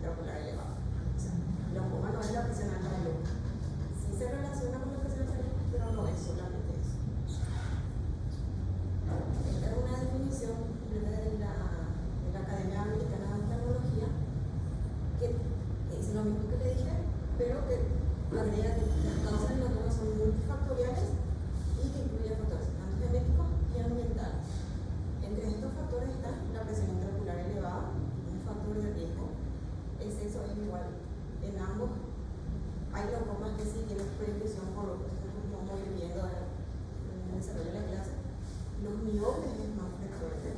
intraocular elevada. O sea, glaucoma no es la presión alta del ojo. Sí se relaciona con la presión alta del ojo, pero no es solamente eso. Esta es una definición de la Academia Americana de Oftalmología que dice lo mismo que le dije, pero que agrega que las causas del glaucoma son multifactoriales y que incluyen factores tanto genéticos y ambientales. Entre estos factores está la presión intraocular elevada, un factor de riesgo. El sexo es igual en ambos. Hay glaucomas que sí tienen prescripción por lo que vamos a ir viendo en el desarrollo de la clase. Los miopes es más frecuente.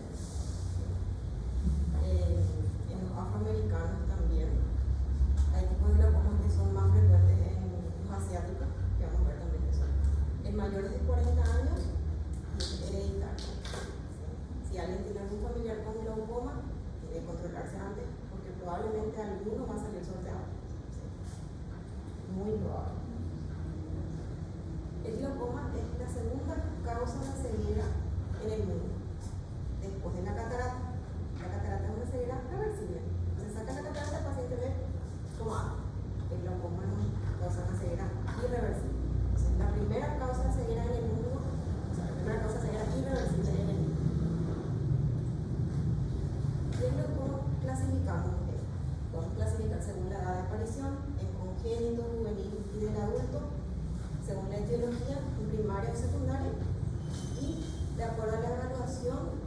En los afroamericanos también. Hay tipos de glaucomas que son más frecuentes en los asiáticos, que vamos a ver también eso. En mayores de 40 años es hereditario. Si alguien tiene algún familiar con glaucoma, tiene que controlarse antes, porque probablemente alguno va a salir sorteado. ¿Sí? Muy probable. El glaucoma es la segunda causa de ceguera en el mundo, después de la catarata. La catarata es una ceguera reversible. Se saca la catarata, el paciente ve como agua. El glaucoma no causa una ceguera irreversible. Entonces, la primera causa de ceguera en el mundo, o sea, la primera causa de ceguera irreversible en el mundo. ¿Y el glaucoma clasificamos? Podemos clasificar según la edad de aparición, en congénito, juvenil y del adulto, según la etiología, en primaria o secundaria, y de acuerdo a la evaluación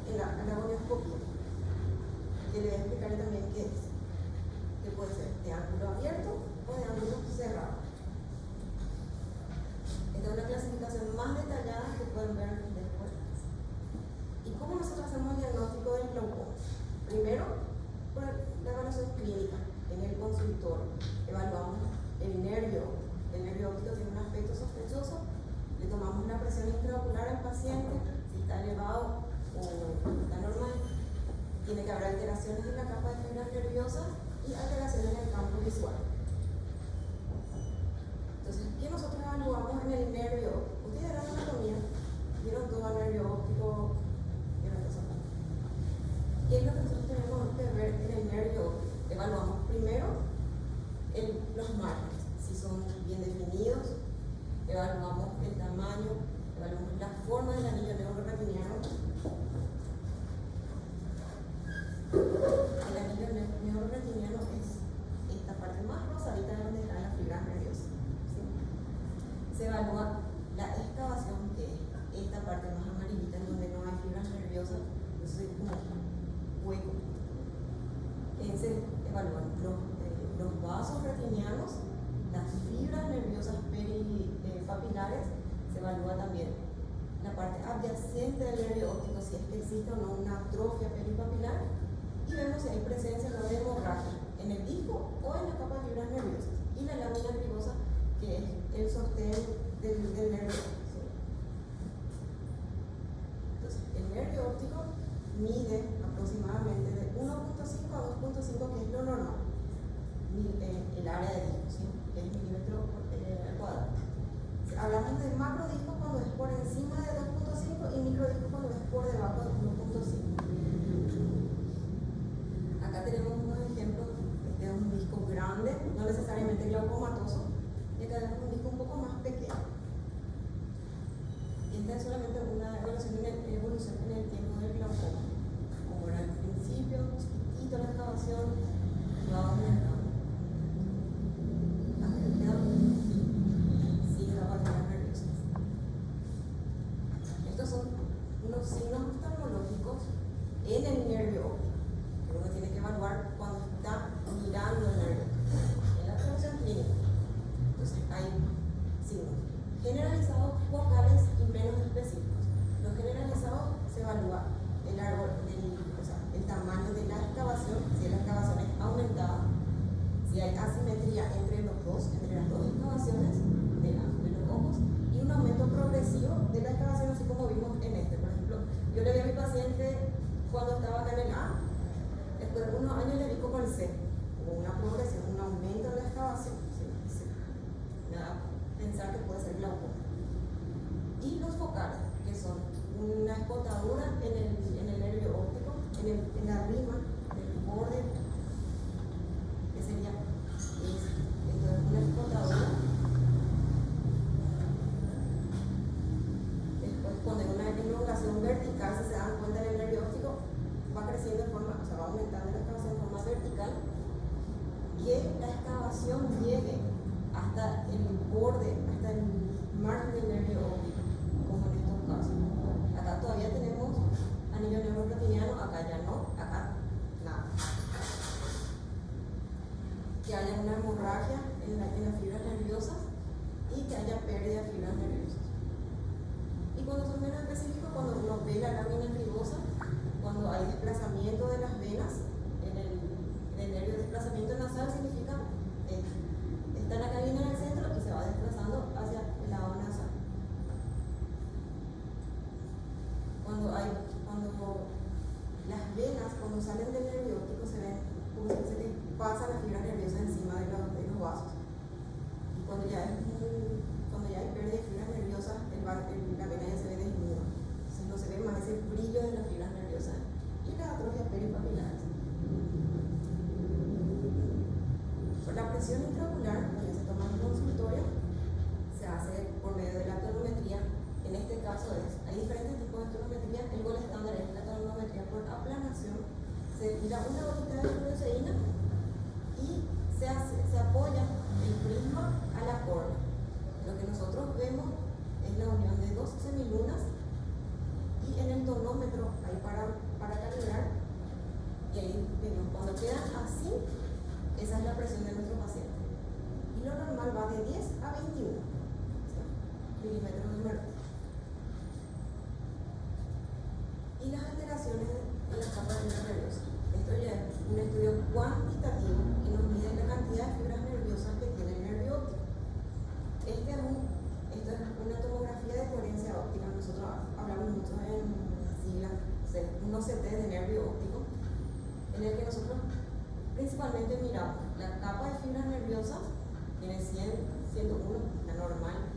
en la gonioscopía, que le voy a explicar también qué es, que puede ser de ángulo abierto o de ángulo cerrado. Esta es una clasificación más detallada que pueden ver después. ¿Y cómo nosotros hacemos el diagnóstico del glaucoma? Primero, por la evaluación clínica. En el consultorio evaluamos el nervio. El nervio óptico tiene un aspecto sospechoso. Le tomamos la presión intraocular al paciente, si está elevado o está normal. Tiene que haber alteraciones en la capa de fibras nerviosas y alteraciones en el campo visual. Entonces, ¿qué nosotros evaluamos en el nervio? Ustedes eran anatomía, vieron todo el nervio óptico, vieron eso. ¿Qué es lo que nosotros tenemos que ver en el nervio óptico? Evaluamos primero los márgenes, si son bien definidos. Evaluamos el tamaño, evaluamos la forma del anillo neuroretiniano. El anillo neuroretiniano es esta parte más rosadita de donde están las fibras nerviosas. ¿Sí? Se evalúa la excavación, que es esta parte más amarillita en donde no hay fibras nerviosas, eso es como hueco. Se evalúan los vasos retinianos, las fibras nerviosas papilares, se evalúa también la parte adyacente del nervio óptico, si es que existe o no una atrofia peripapilar, y vemos si hay presencia o no de hemorragia en el disco o en la capa de fibras nerviosas, y la lámina gribosa, que es el sostén del nervio óptico. ¿Sí? Entonces, el nervio óptico mide aproximadamente de 1.5 a 2.5, que es lo normal, el área de disco, ¿sí? Que es milímetro al cuadrado. Hablamos de macrodisco cuando es por encima de 2.5 y microdisco cuando es por debajo de 1.5. Acá tenemos unos ejemplos. Este es un disco grande, no necesariamente glaucomatoso, y acá tenemos un disco un poco más pequeño. Y esta es solamente una evolución en el tiempo del glaucoma. Como era al principio, chiquitito la excavación, lo vamos aumentando. Estos son unos signos oftalmológicos en el nervio óptico que uno tiene que evaluar cuando está mirando el nervio en la traducción clínica. Entonces hay signos generalizados, focales y menos específicos. Los generalizados se evalúa el árbol, el tamaño de la excavación, si la excavación es aumentada, si hay asimetría entre las dos excavaciones de los ojos, y un aumento progresivo de la excavación, así como vimos en este. Por ejemplo, yo le vi a mi paciente cuando estaba acá en el A, después de unos años le vi como el C, hubo una progresión, un aumento de la excavación. Sí. Me da a pensar que puede ser glaucoma. Y los focales, que son una escotadura en el nervio óptico, en la rima del borde inflamación llegue hasta el borde, hasta el margen del nervio óptico, como en estos casos. Acá todavía tenemos anillo neuroplatiniano, acá ya no, acá nada. Que haya una hemorragia en las fibras nerviosas y que haya pérdida de fibras nerviosas. Y cuando son menos específicos, cuando uno ve la lámina nerviosa, cuando hay desplazamiento de las venas en el nervio, desplazamiento nasal significa está la cabina en el centro y se va desplazando hacia el lado nasal. Cuando las venas, cuando salen del nervio óptico, se ven como si se les pasa la fibra nerviosa encima de los vasos. Y cuando ya hay pérdida de fibras nerviosas, la vena ya se ve desnuda. Entonces no se ve más ese brillo de las fibras nerviosas y las atrofias peripapilares. La presión intraocular, que se toma en consultorio, se hace por medio de la tonometría. En este caso hay diferentes tipos de tonometría. El gol estándar es la tonometría por aplanación. Se tira una gotita de fluoresceína y se apoya el prisma a la córnea. Lo que nosotros vemos es la unión de dos semilunas y en el tonómetro hay para calibrar, y ahí vemos cuando quedan así, esa es la presión de nuestro paciente. Y lo normal va de 10 a 21 milímetros de mercurio. Y las alteraciones en las capas nerviosas. Esto ya es un estudio cuantitativo que nos mide la cantidad de fibras nerviosas que tiene el nervio óptico. Esto es una tomografía de coherencia óptica. Nosotros hablamos mucho en sigla, un OCT de nervio óptico, en el que nosotros principalmente miramos la capa de fibras nerviosas, tiene 100, 101, la normal,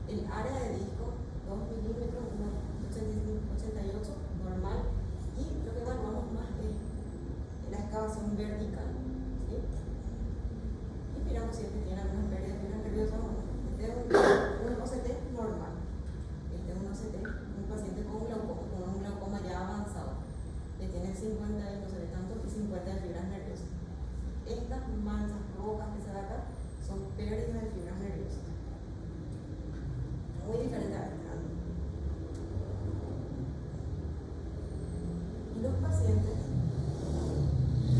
el área de disco, 2 milímetros, 88, normal, y lo que evaluamos más es la excavación vertical, ¿sí? Y miramos si tiene alguna pérdida de fibras nerviosas o no. Este es un OCT normal, este es un OCT, un paciente con un glaucoma ya avanzado, que tiene 50 y no se ve tanto, y 50 de fibras nerviosas. Estas manchas rojas que se ven acá son pérdidas de fibras nerviosas. Muy diferente a esta. Y los pacientes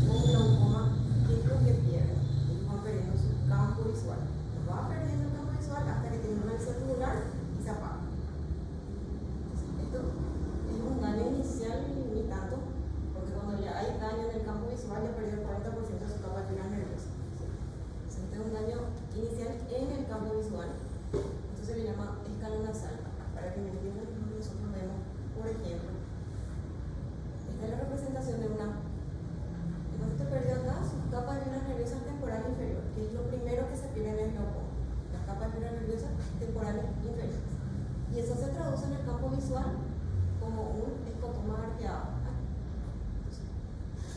con glaucoma, ¿qué es lo que pierden? Ellos van perdiendo su campo visual. Los va perdiendo el campo visual hasta que tienen una celular y se apaga. Esto es un daño inicial ni tanto, porque cuando ya hay daño en el campo visual ya perdió el 40% de su capa de fibras nerviosas. Este es un daño inicial en el campo visual. Esto se le llama escalón nasal. Para que me entiendan, nosotros vemos, por ejemplo, esta es la representación de una. El paciente perdió acá su capa de fibras nerviosas temporal inferior, que es lo primero que se pierde en el glaucoma, las capas de fibras nerviosas temporales inferiores. Y eso se traduce en el campo visual como un escotoma arqueado.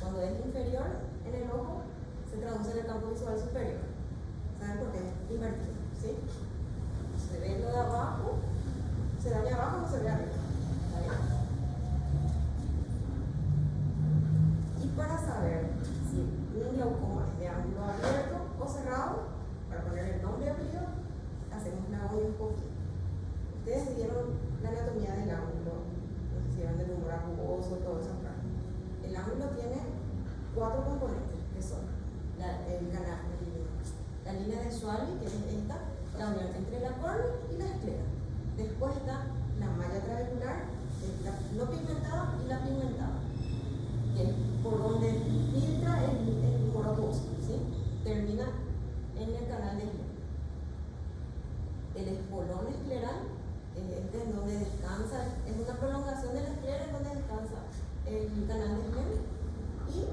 Cuando es inferior en el ojo, se traduce en el campo visual superior. ¿Saben por qué? Invertido, ¿sí? Se ve lo de abajo, se da de abajo o se ve arriba. Y para saber si un glaucoma es de ángulo abierto o cerrado, para poner el nombre y apellido, hacemos la gonioscopía. Ustedes vieron la anatomía del ángulo, no sé si vieron del humor acuoso, todo eso. El ángulo tiene 4 componentes, que son la línea de Schwalbe, que es esta, la unión entre la córnea y la esclera. Después está la malla trabecular, la no pigmentada y la pigmentada, que es por donde filtra el humor acuoso, ¿sí? Termina en el canal de Glenn. El espolón escleral es este en donde descansa, es una prolongación de la esclera en donde descansa el canal de Glenn y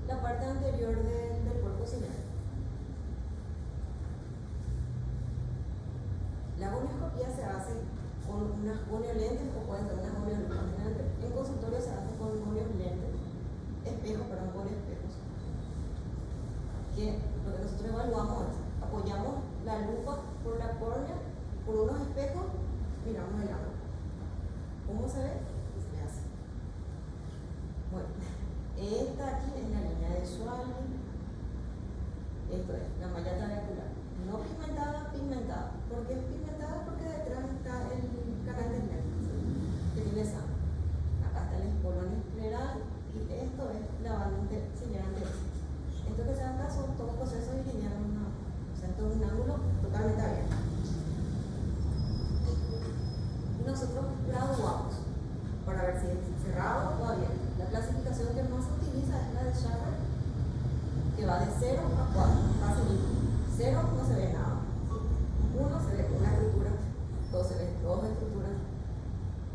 la parte anterior del cuerpo ciliar. La gonioscopía se hace con unas goniolentes o pueden ser unas goniolupas. En consultorio se hace del Schaffer, que va de 0 a 4, facilito. 0 no se ve nada. 1 se ve una estructura, 2 se ve dos estructuras.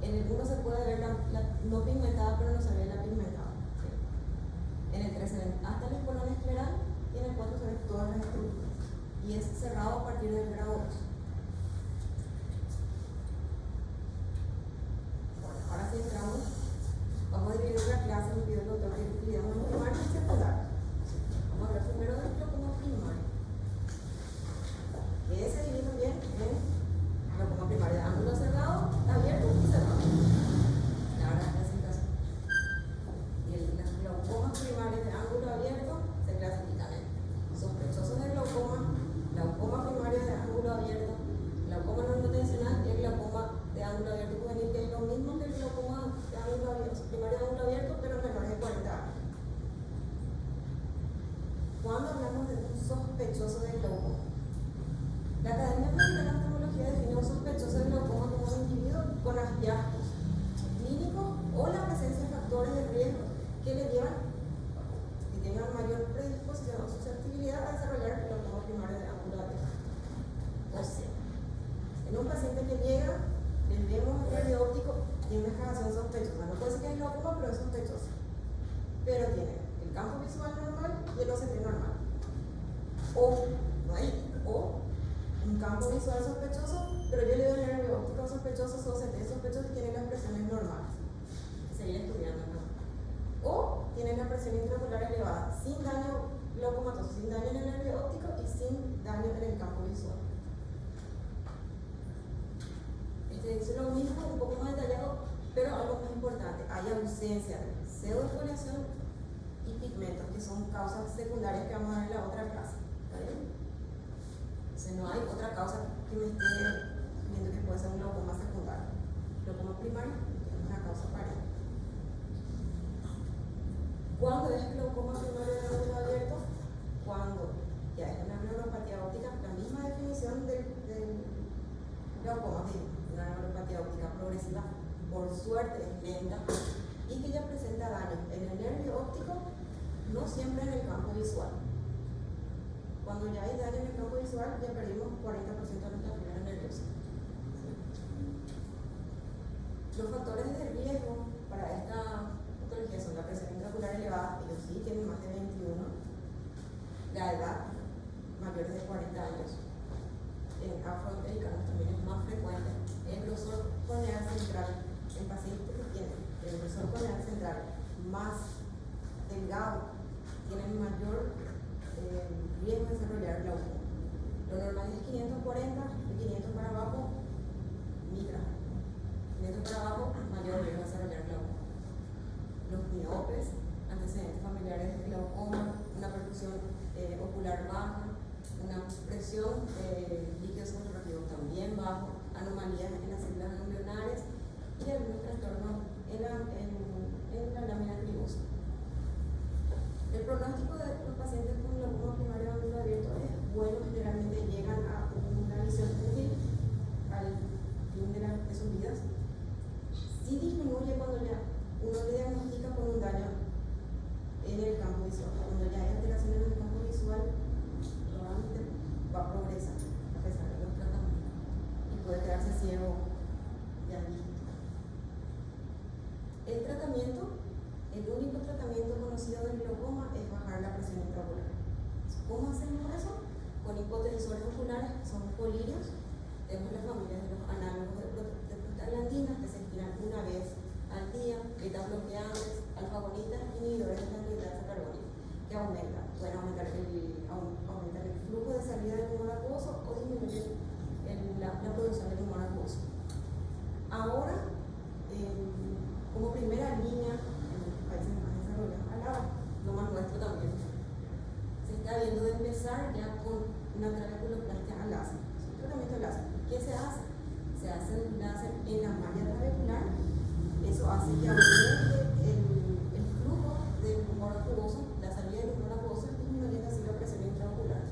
En el 1 se puede ver la no pigmentada, pero no se ve la pigmentada. ¿Sí? En el 3 se ven hasta el espolón escleral y en el 4 se ven todas las estructuras. Y es cerrado a partir del grado 2. Bueno, ahora sí entramos. Vamos a dividir la clase, me pidió el doctor que dividamos en primario y secundario. Vamos a hablar primero del glaucoma primario. Que se divide bien en glaucoma primario de ángulo cerrado, abierto y cerrado. La hora de presentación. Y las glaucomas primarios de ángulo abierto se clasifican en sospechosos de glaucoma primario de ángulo abierto, glaucoma no intencional y el glaucoma de ángulo abierto juvenil, que es lo mismo que el glaucoma de ángulo abierto, primario de ángulo abierto, pero menores de 40 años. Cuando hablamos de un sospechoso de glaucoma, la Academia Americana de Oftalmología define un sospechoso de glaucoma como un individuo con hallazgos clínicos o la presencia de factores de riesgo que le llevan, que tengan mayor predisposición o susceptibilidad a desarrollar el glaucoma primario de ángulo abierto. O sea, en un paciente que llega, le vemos el nervio óptico, tiene una extravasación sospechosa. No puede ser que es glaucoma, pero es sospechoso. Pero tiene el campo visual normal y el OCT normal. O un campo visual sospechoso, pero yo le doy el nervio óptico sospechoso, OCT sospechoso y tiene las presiones normales. Seguir estudiando, ¿no? O tiene la presión intraocular elevada, sin daño glaucomatoso, sin daño en el nervio óptico y sin daño en el campo visual. Es lo mismo, un poco más detallado, pero algo más importante, hay ausencia de pseudoexfoliación y pigmentos, que son causas secundarias que vamos a ver en la otra clase. ¿Está bien? Entonces no hay otra causa que me esté viendo que puede ser un glaucoma secundario. Glaucoma primario es una causa aparente. ¿Cuándo es glaucoma primario de ángulo abierto? Cuando ya es una neuropatía óptica, la misma definición del glaucoma, una neuropatía óptica progresiva, por suerte es lenta y que ya presenta daño en el nervio óptico, no siempre en el campo visual. Cuando ya hay daño en el campo visual, ya perdimos 40% de nuestra fibra nerviosa. Los factores de riesgo para esta patología son la presión intraocular elevada, ellos sí tienen más de 21, la edad mayor de 40 años, en afroamericanos también es más frecuente, el grosor corneal central, en pacientes que tienen el grosor corneal central más delgado, tienen mayor riesgo de desarrollar glaucoma. Lo normal es 540, de 500 para abajo, migra. 500 para abajo, mayor riesgo de desarrollar glaucoma. Los miopes, antecedentes familiares de glaucoma, una perfusión ocular baja, una presión líquido suprarrápido también bajo, anomalías en las células ganglionares y algunos trastornos en la lámina cribosa. El pronóstico de los pacientes con glaucoma primario de ángulo abierto es bueno, generalmente llegan a una visión útil al fin de sus vidas. Sí disminuye cuando ya uno le diagnostica con un daño en el campo visual. Cuando ya hay alteraciones en el campo visual, probablemente va a progresar a pesar de los tratamientos y puede quedarse ciego ya listo. El tratamiento, el único tratamiento conocido del glaucoma es bajar la presión intraocular. ¿Cómo hacemos eso? Con hipotensores oculares, que son colirios. Tenemos las familias de los análogos de prostaglandinas que se inspiran una vez al día, beta bloqueantes, alfa-agonitas, inhibidores de la angiograsa carbónica, que pueden aumentar el flujo de salida del humor acuoso o disminuir la producción del humor acuoso. Ahora, como primera línea, en los países más desarrollados, lo más nuestro también, se está viendo de empezar ya con una trabeculoplastia al láser. Es un tratamiento láser. ¿Qué se hace? Se hace el láser en la malla trabecular. Eso hace que aumente el flujo del humor acuoso, la salida del humor acuoso, disminuyendo así la presión intraocular.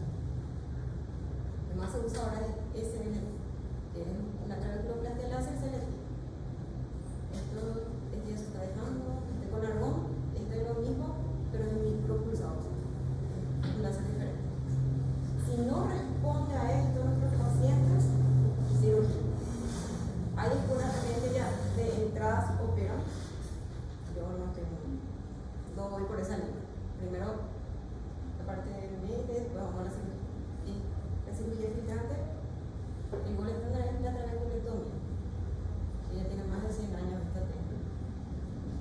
voy por esa línea. Primero la parte del mente, después vamos a la cirugía. Y la cirugía filtrante, el gol estándar es la trabeculectomía, que ya tiene más de 100 años esta técnica.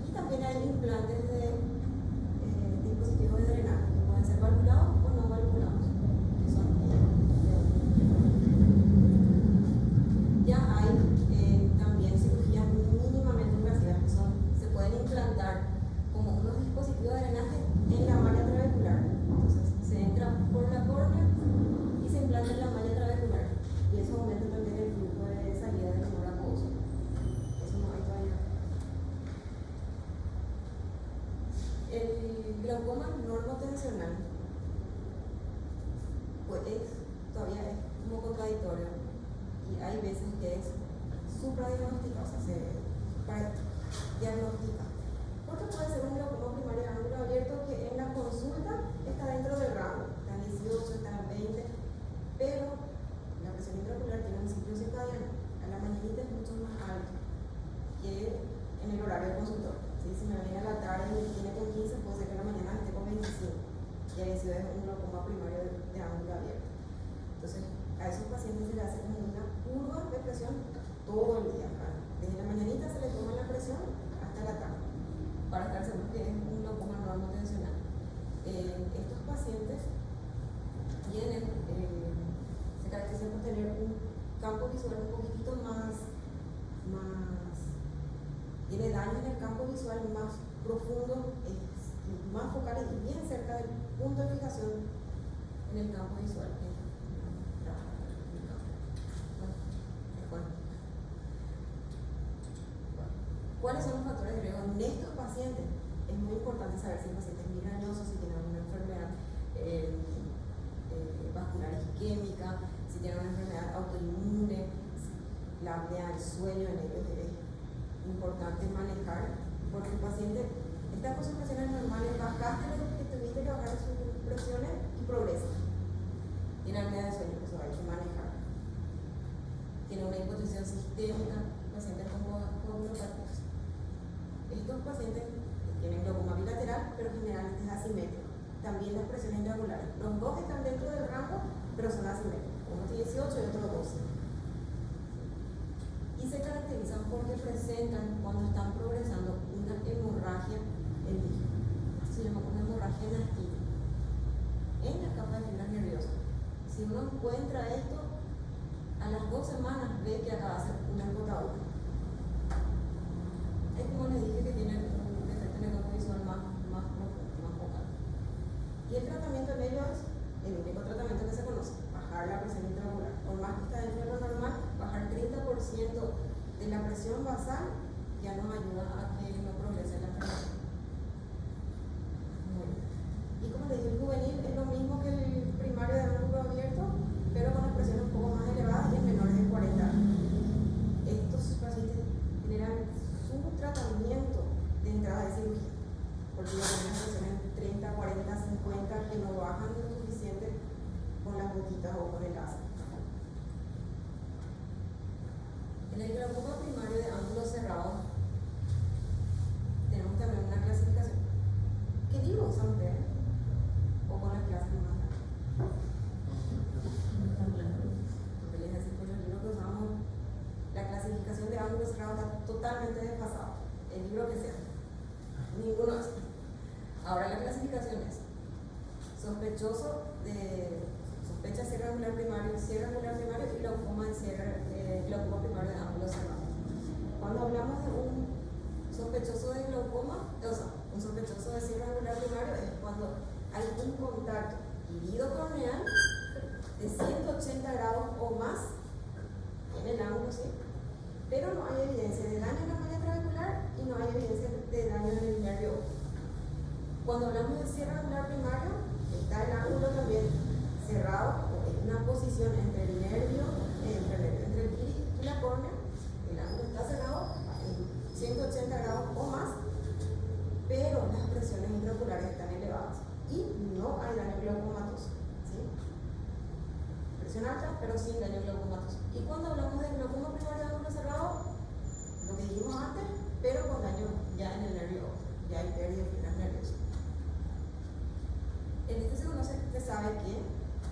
Y también hay implantes de dispositivos de drenaje, que pueden ser valvulados o no valvulados, que son ya hay también cirugías mínimamente invasivas, que se pueden implantar como unos dispositivos de drenaje en la malla trabecular. Entonces se entra por la córnea y se implanta en la malla trabecular, y eso aumenta también el flujo de salida del humor acuoso. Eso no hay todavía. El glaucoma normotensional pues todavía es como contradictorio, y hay veces que es supradiagnóstica, o sea, se diagnostica. Porque puede ser un glaucoma primario de ángulo abierto que en la consulta está dentro del rango, está en 18, está en 20, pero la presión intraocular tiene un ciclo circadiano. A la mañanita es mucho más alto que en el horario de consultorio. ¿Sí? Si me viene a la tarde y me tiene con 15, puede ser que en la mañana esté con 25. Y ahí sí es un glaucoma primario de ángulo abierto. Entonces, a esos pacientes se le hace como una curva de presión todo el día. ¿Vale? Desde la mañanita se le toma la presión hasta la tarde, para estar seguros que es un glaucoma normotensional. Estos pacientes se caracterizan por tener un campo visual un poquitito tiene daño en el campo visual más profundo, más focal y bien cerca del punto de fijación en el campo visual. ¿Cuáles son los factores de riesgo en estos pacientes? Es muy importante saber si el paciente es migrañoso, si tiene alguna enfermedad vascular isquémica, si tiene una enfermedad autoinmune, la apnea del sueño en ellos es importante manejar, porque el paciente está con sus presiones normales, bajaste lo que tuviste que bajar sus presiones y progresa. Tiene apnea del sueño, eso hay que manejar. Tiene una hipotensión sistémica, pacientes con coagulopatía. Estos pacientes tienen glaucoma bilateral, pero generalmente es asimétrico. También las presiones intraoculares. Los dos están dentro del rango, pero son asimétricos. Uno tiene 18 y otro 12. Y se caracterizan porque presentan, cuando están progresando, una hemorragia en líquido. Esto se llama una hemorragia nastina en la capa de fibras nerviosas. Si uno encuentra esto, a las 2 semanas ve que acaba de hacer una embotadura. Es como les dije que tienen un defecto en el campo visual más focal. Y el tratamiento en ello es el único tratamiento que se conoce: bajar la presión intraocular. Por más que está dentro de lo normal, bajar 30% de la presión basal ya nos ayuda a que no progrese la enfermedad. Y como les dije, el juvenil es lo mismo que el primario de ángulo abierto, pero con las presiones un poco más elevadas y en menores de 40 años. Estos pacientes generan su tratamiento de entrada de cirugía, porque ya tienen presiones 30, 40, 50 que no bajan lo suficiente con las gotitas o con el láser. En el glaucoma primario de ángulo cerrado tenemos también una clasificación. ¿Qué libro usan ustedes? ¿O con las clases más largas? Porque les decía que los libros que usamos, la clasificación de ángulo cerrado está totalmente desfasada. El libro que sea, ninguno es. Ahora la clasificación es sospechoso de sospecha cierre angular primario y glaucoma primario de ángulo cerrado. Cuando hablamos de un sospechoso de glaucoma, o sea, un sospechoso de cierre angular primario es cuando hay un contacto irido corneal de 180 grados o más en el ángulo, ¿sí? Pero no hay evidencia de daño en la malla trabecular y no hay evidencia de daño en el nervio óptico. Cuando hablamos de cierre angular primario, está el ángulo también cerrado, o en una posición entre el nervio, entre el iris y la córnea. El ángulo está cerrado en 180 grados o más, pero las presiones intraoculares están elevadas y no hay daño glaucomatoso, ¿sí? Presión alta, pero sin daño glaucomatoso. Y cuando hablamos de glaucoma primario de ángulo cerrado, lo que dijimos antes, pero con daño ya en el nervio óptico, ya hay pérdida de fibras nerviosas. sabe que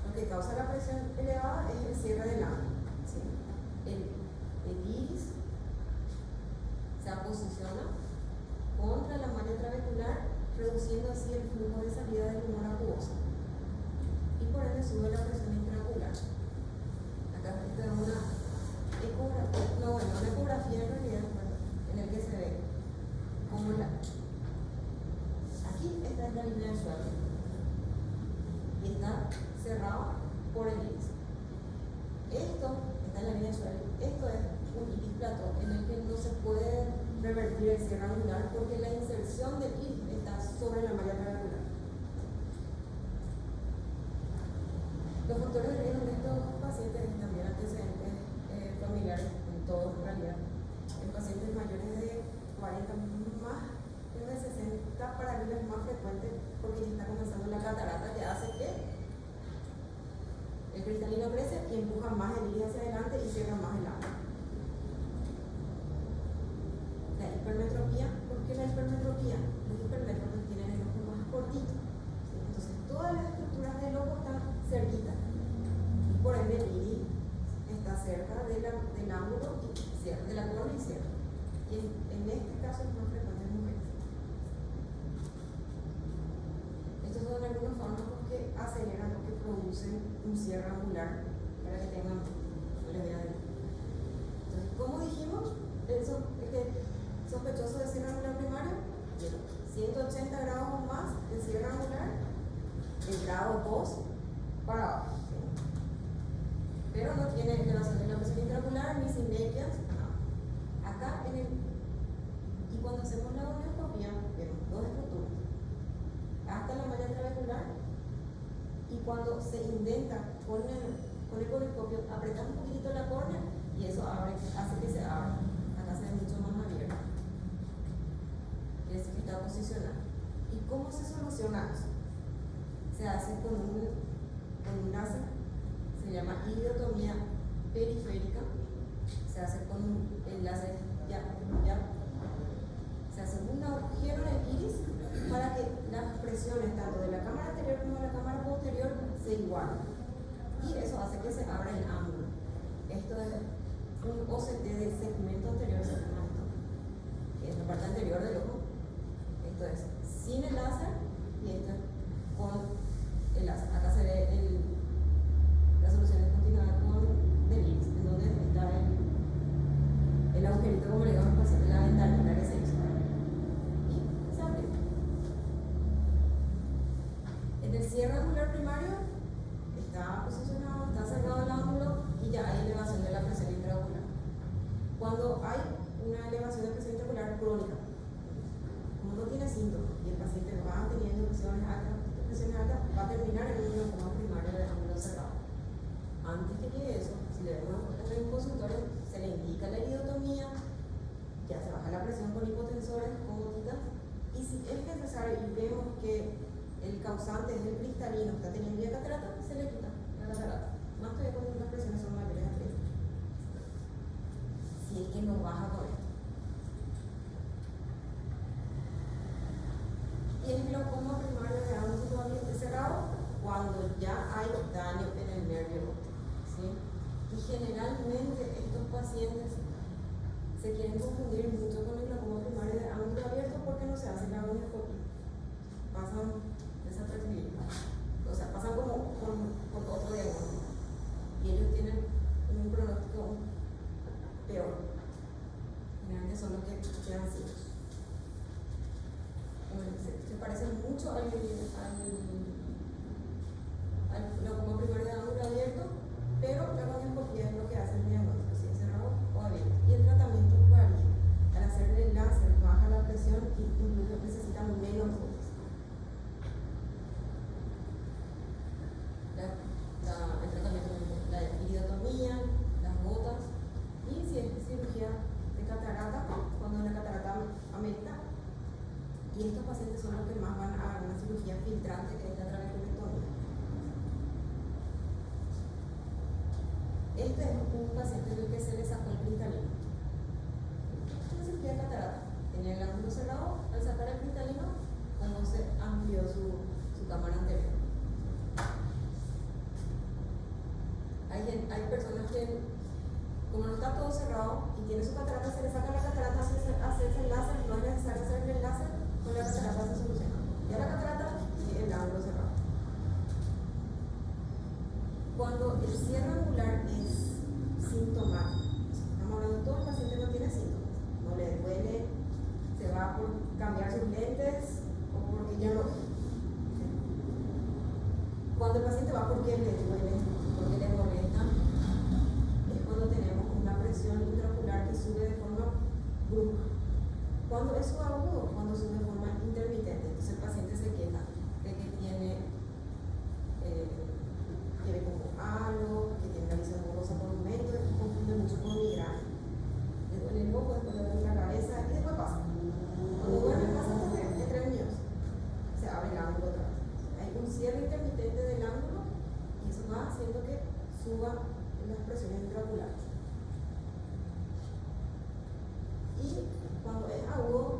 lo que causa la presión elevada es el cierre del ángulo. ¿Sí? El iris se posiciona contra la malla trabecular, reduciendo así el flujo de salida del humor acuoso. Y por ende sube la presión intraocular. Acá esta es una ecografía, una ecografía en realidad, en el que se ve como aquí esta es la línea de Schwager y está cerrado por el iris. Esto está en la línea de Schwager. Esto es un iris plato en el que no se puede revertir el cierre angular porque la inserción del iris está sobre la malla trabecular. Los factores de riesgo de estos pacientes es también antecedentes familiares, en todos en realidad. En pacientes mayores de 40 más de 60 para arriba es más frecuente porque ya está comenzando la catarata que hace que el cristalino crece y empuja más el iris hacia adelante y cierra más el ángulo. La hipermetropía, ¿por qué la hipermetropía? Los hipermétropes tienen el ojo más cortito, ¿sí? Entonces todas las estructuras del ojo están cerquitas y por ende el iris está cerca del ángulo y cierra, de la córnea y cierra. Y en este caso es más frecuente en mujeres. Estos son algunos fármacos que aceleran o que producen un cierre angular para que tengan, no les voy a decir. Entonces, como dijimos, el sospechoso de cierre angular primario, 180 grados o más de cierre angular, de grado 2 para abajo. ¿Sí? Pero no tiene elevación de la presión intraocular ni simetrias. Acá y cuando hacemos la onioscopía, vemos dos estructuras, hasta la malla trabecular, y cuando se indenta con el coliscopio, apretamos un poquitito la córnea y eso hace que se abra. Acá se ve mucho más abierto. Es que está posicionado. ¿Y cómo se soluciona eso? Se hace con un láser, se llama iridotomía periférica, se hace con el láser ya, se hace un agujero en el iris para que las presiones tanto de la cámara anterior como de la cámara posterior se igualen y eso hace que se abra el ángulo. Esto es un OCT de segmento anterior, que es la parte anterior del ojo. Esto es sin el láser y esto es con el láser. Acá se ve la solución es continuada con del iris, en donde está el agujerito, como le digamos, la ventanita que se hizo. Y se abre. En el cierre angular primario está posicionado, está cerrado el ángulo y ya hay elevación de la presión intraocular. Cuando hay una elevación de presión intraocular crónica, como no tiene síntomas y el paciente va teniendo presiones altas, va a terminar en un glaucoma primario del ángulo cerrado. Antes que llegue eso, si le vemos en un consultorio, se le indica la iridotomía, ya se baja la presión con hipotensores, con gotitas, y si es necesario y vemos que el causante es el cristalino que está teniendo ya catarata, se le quita la catarata. Más todavía cuando las presiones son mayores a 3. Si es que no baja con esto. Y el glaucoma primario de ángulo totalmente cerrado cuando ya hay daño en el nervio óptico, ¿sí? Y generalmente estos pacientes se quieren confundir mucho con el glaucoma primario de ángulo abierto porque no se hace la onioscopia. Pasan desapercibidos. O sea, pasan como con otro diagnóstico. Y ellos tienen un pronóstico peor. Generalmente son los que quedan ciegos. Se parece mucho al glaucoma primario de ángulo abierto, pero la onioscopia es lo que hace el diagnóstico, si es cerrado o abierto. Y el tratamiento varía. Al hacerle el láser baja la presión y incluso necesitan menos gotas. El tratamiento, la iridotomía, las gotas, y si es cirugía de catarata, cuando la catarata amerita. Y estos pacientes son los que más van a una cirugía filtrante, que es la trabeculectomía. Este es un paciente del que se le sacó el cristalino. Es una cirugía de catarata. Tenía el ángulo cerrado, al sacar el cristalino, cuando se amplió su cámara anterior. cierre angular es sintomático. Estamos hablando de todo el paciente no tiene síntomas. No le duele, se va por cambiar sus lentes o porque ya no. Cuando el paciente va porque le duele, porque le molesta, es cuando tenemos una presión intraocular que sube de forma brusca. Cuando es subagudo, cuando sube de forma intermitente, entonces el paciente se queja de que tiene como halo, que tiene la visión borrosa por un momento, y confunde mucho con migraña. Le duele el ojo, después le duele la cabeza y después pasa. Cuando duerme pasa hasta de 3 minutos. Se abre el ángulo otra vez. Hay un cierre intermitente del ángulo y eso va haciendo que suba las presiones intraoculares. Y cuando es agudo,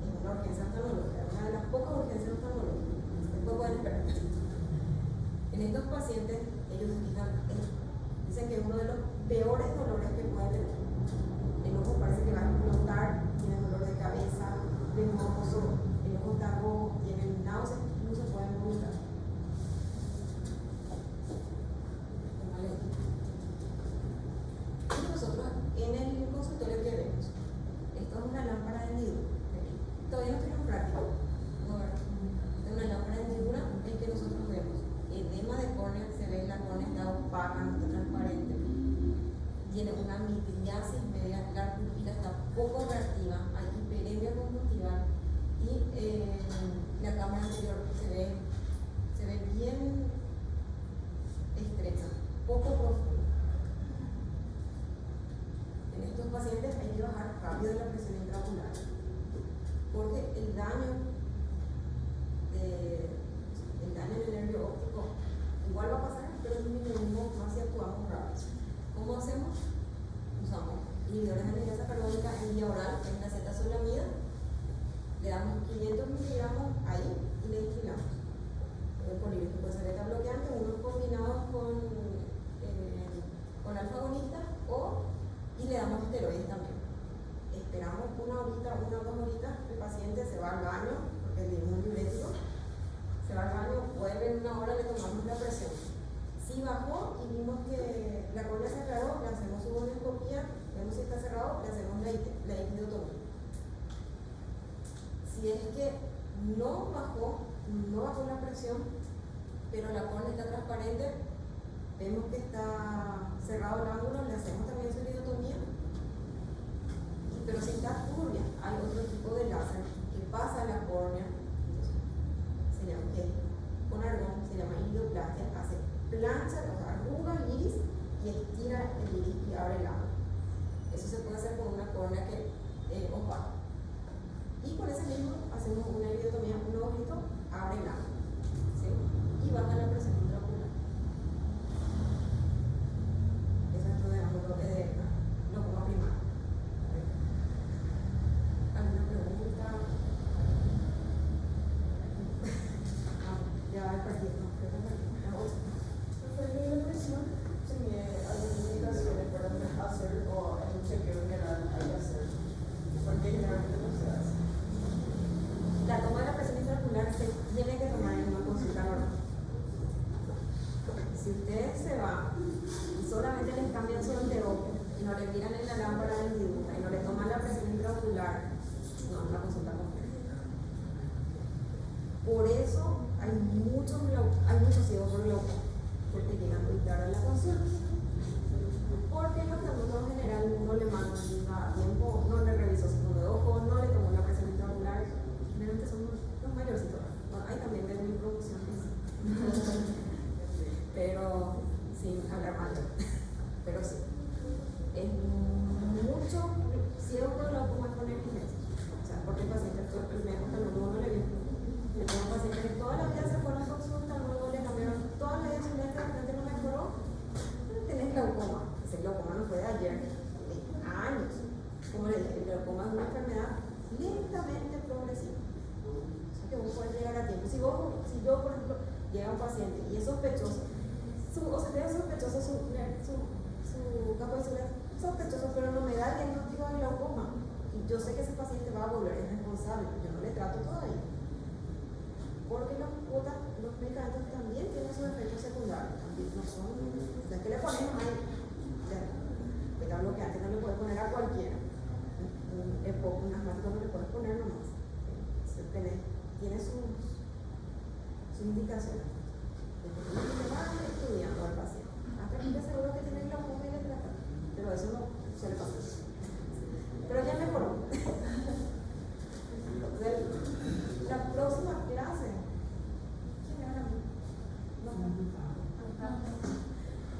es una urgencia oftalmológica, una de las pocas urgencias oftalmológicas. Después pueden esperar. En estos pacientes, ellos dicen que es uno de los peores dolores que pueden tener. El ojo parece que va a explotar, tienen dolor de cabeza, ven mocoso, el ojo está rojo, tienen náuseas, incluso pueden vomitar. Y nosotros en el consultorio que vemos, esto es una lámpara de hendidura. Todavía no tenemos práctica. Esta es una lámpara de hendidura en que nosotros vemos edema de córnea, se ve la córnea está opaca, no está transparente. Tiene una midriasis media, la pupila está poco reactiva, hay hiperemia conjuntival y la cámara anterior se ve bien estrecha, poco profunda. En estos pacientes hay que bajar rápido la presión intraocular porque el daño en el nervio óptico igual va a pasar, pero disminuimos más si actuamos rápido. ¿Cómo hacemos? Usamos inhibidores de anhidrasa carbónica en vía oral, que es la acetazolamida. Le damos 500 miligramos ahí y le instilamos. El polígrafo puede ser beta bloqueante, unos combinados con alfa-agonista y le damos esteroides también. Esperamos 1 horita, 1 o 2 horitas, el paciente se va al baño, porque es un diurético. Se va al baño, vuelve en 1 hora, le tomamos la presión. Si bajó y vimos que la córnea se aclaró, le hacemos su bonioscopía, vemos si está cerrado, le hacemos la ichthyotomía. Si es que no bajó la presión, pero la córnea está transparente, vemos que está cerrado el ángulo, le hacemos también su ichthyotomía. Pero si está turbia, hay otro tipo de láser que pasa a la córnea. Se llama con argón, se llama iridoplastia, hace plancha, o sea, arruga el iris y estira el iris y abre el ángulo. Eso se puede hacer con una córnea que opaca. Y con ese mismo hacemos una iridotomía, un ojito, abre el ángulo, ¿sí? Y baja la presión intraocular. Eso es todo de ángulo de glaucoma primario. ¿Alguna pregunta? Ya va el partido. La presión tiene algunas indicaciones para hacer o en un chequeo general hay que hacer. Porque generalmente no se hace. La toma de la presión intraocular se tiene que tomar en una consulta normal. Si ustedes se van y solamente les cambian su anteojo y no le miran en la lámpara de hendidura y no le toman la presión intraocular, no es una consulta completa. Por eso hay muchos ciegos por glaucoma, porque llegan muy tarde a la consulta. Porque el oftalmólogo en general no le manda a tiempo, no le revisó su fondo de ojo, no le tomó la presión intraocular. Generalmente son los mayorcitos. Bueno, hay también de mi producción, pero sin hablar mal. Pero sí, es mucho ciego por glaucoma con negligencia. O sea, porque el paciente, el médico oftalmólogo no le vio. Yo tengo pacientes que toda la vida se fueron a consulta, luego le cambiaron toda la vida su lente, de repente no mejoró. Tenés glaucoma. Ese glaucoma no fue de ayer, de años. Como le dije, el glaucoma es una enfermedad lentamente progresiva. O sea que vos podés llegar a tiempo. Si yo, por ejemplo, llega un paciente y es sospechoso, o se tiene sospechoso su campo visual, sospechoso, pero no me da el diagnóstico de glaucoma. Y yo sé que ese paciente va a volver, es responsable, yo no le trato todavía. Porque los medicamentos también tienen sus efectos secundarios. no son, no es que le ponemos ahí, que tal lo que antes no le puedes poner a cualquiera, un asmático no le puedes poner nomás, tiene sus indicaciones, después va estudiando al paciente, hasta que esté seguro que tiene glaucoma y le trata, pero eso no se le pasa, pero ya mejoró. La próxima clase, ¿quién era?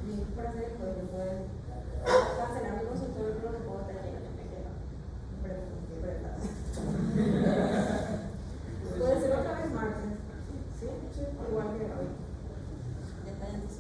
Bien, para hacer el código, puedes cancelar mi consultorio, pero no puedo tener ya me queda. Puede ser otra vez martes, ¿sí? Igual que hoy. Detalles.